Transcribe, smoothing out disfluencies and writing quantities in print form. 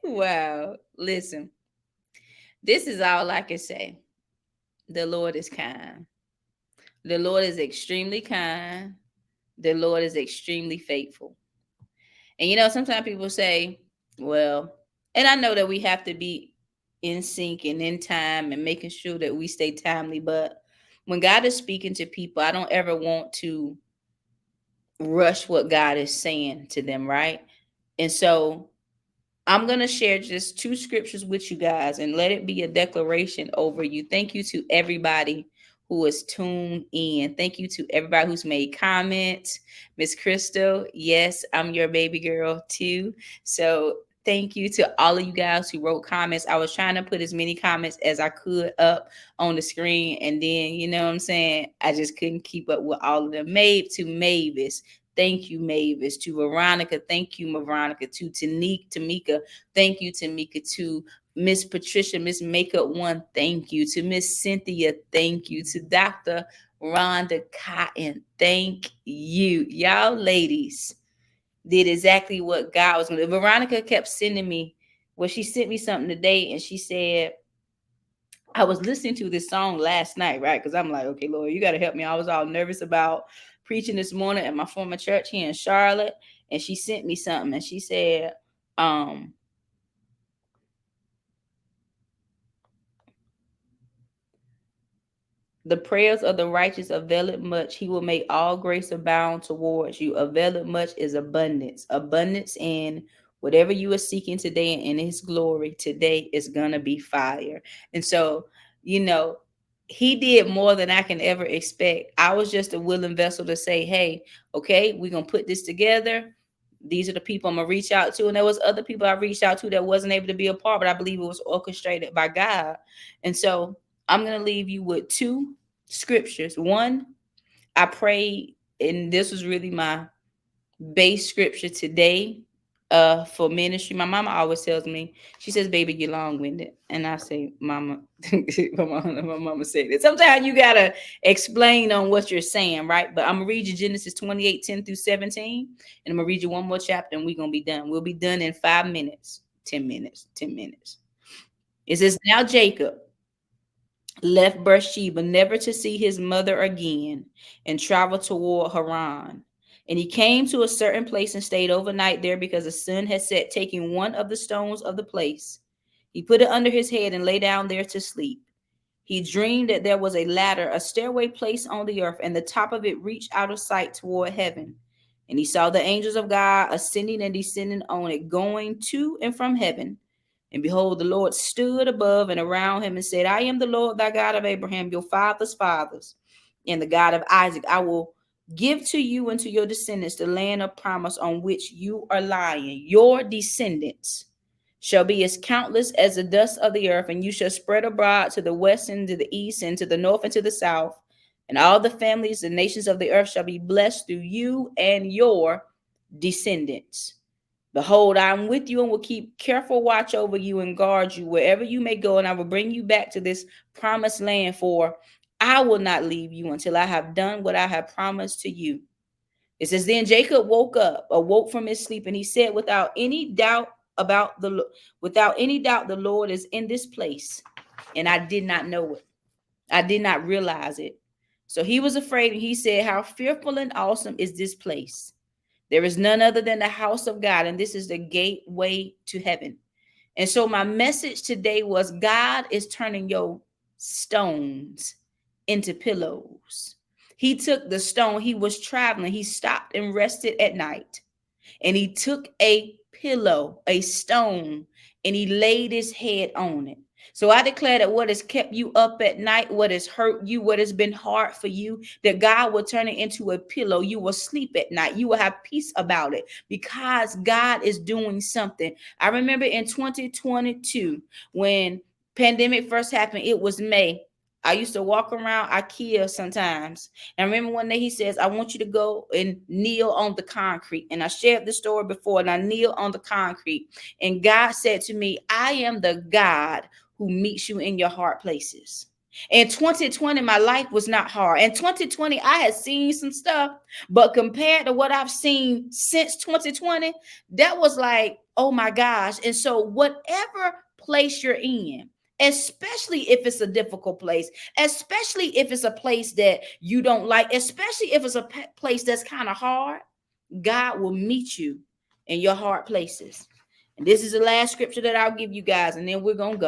Wow. Listen, this is all I can say. The Lord is kind. The Lord is extremely kind. The Lord is extremely faithful. And sometimes people say, well, and I know that we have to be in sync and in time and making sure that we stay timely. But when God is speaking to people, I don't ever want to rush what God is saying to them, right? And so I'm going to share just two scriptures with you guys and let it be a declaration over you. Thank you to everybody who is tuned in. Thank you to everybody who's made comments. Miss Crystal, yes, I'm your baby girl too. So thank you to all of you guys who wrote comments. I was trying to put as many comments as I could up on the screen. And then, you know what I'm saying? I just couldn't keep up with all of them. To Mavis. Thank you, Mavis. To Veronica, thank you, Veronica. To Tamika, thank you, Tamika. To Miss Patricia, Miss Makeup One, thank you. To Miss Cynthia, thank you. To Dr. Rhonda Cotton, thank you. Y'all ladies did exactly what God was going to do. Veronica kept sending me, she sent me something today and she said, I was listening to this song last night, right? Because I'm like, okay, Lord, you got to help me. I was all nervous about preaching this morning at my former church here in Charlotte. And she sent me something and she said, um, the prayers of the righteous avail it much. He will make all grace abound towards you. Avail it much is abundance. Abundance in whatever you are seeking today in his glory today is going to be fire. And so, you know, he did more than I can ever expect. I was just a willing vessel to say, hey, okay, we're going to put this together. These are the people I'm going to reach out to. And there was other people I reached out to that wasn't able to be a part, but I believe it was orchestrated by God. And so I'm going to leave you with two scriptures. One, I prayed, and this was really my base scripture today for ministry. My mama always tells me, she says, baby, you're long-winded. And I say, mama, my mama said it. Sometimes you got to explain on what you're saying, right? But I'm going to read you Genesis 28, 10 through 17. And I'm going to read you one more chapter and we're going to be done. We'll be done in 5 minutes, 10 minutes, 10 minutes. It says, now Jacob left Beersheba never to see his mother again and traveled toward Haran. And he came to a certain place and stayed overnight there because the sun had set. Taking one of the stones of the place, he put it under his head and lay down there to sleep. He dreamed that there was a ladder, a stairway placed on the earth, and the top of it reached out of sight toward heaven. And he saw the angels of God ascending and descending on it, going to and from heaven. And behold, the Lord stood above and around him and said, I am the Lord thy God of Abraham, your father's fathers, and the God of Isaac. I will give to you and to your descendants the land of promise on which you are lying. Your descendants shall be as countless as the dust of the earth, and you shall spread abroad to the west and to the east and to the north and to the south. And all the families, the nations of the earth shall be blessed through you and your descendants. Behold, I am with you and will keep careful watch over you and guard you wherever you may go, and I will bring you back to this promised land, for I will not leave you until I have done what I have promised to you. It says, then Jacob awoke from his sleep, and he said, without any doubt, the Lord is in this place. And I did not know it. I did not realize it. So he was afraid, and he said, how fearful and awesome is this place. There is none other than the house of God, and this is the gateway to heaven. And so my message today was, God is turning your stones into pillows. He took the stone. He was traveling. He stopped and rested at night. And he took a pillow, a stone, and he laid his head on it. So I declare that what has kept you up at night, what has hurt you, what has been hard for you, that God will turn it into a pillow. You will sleep at night. You will have peace about it because God is doing something. I remember in 2022, when pandemic first happened, it was May. I used to walk around IKEA sometimes. And I remember one day he says, I want you to go and kneel on the concrete. And I shared this story before, and I kneel on the concrete. And God said to me, I am the God who meets you in your hard places. In 2020, my life was not hard. In 2020, I had seen some stuff, but compared to what I've seen since 2020, that was like, oh my gosh. And so, whatever place you're in, especially if it's a difficult place, especially if it's a place that you don't like, especially if it's a place that's kind of hard, God will meet you in your hard places. And this is the last scripture that I'll give you guys, and then we're going to go.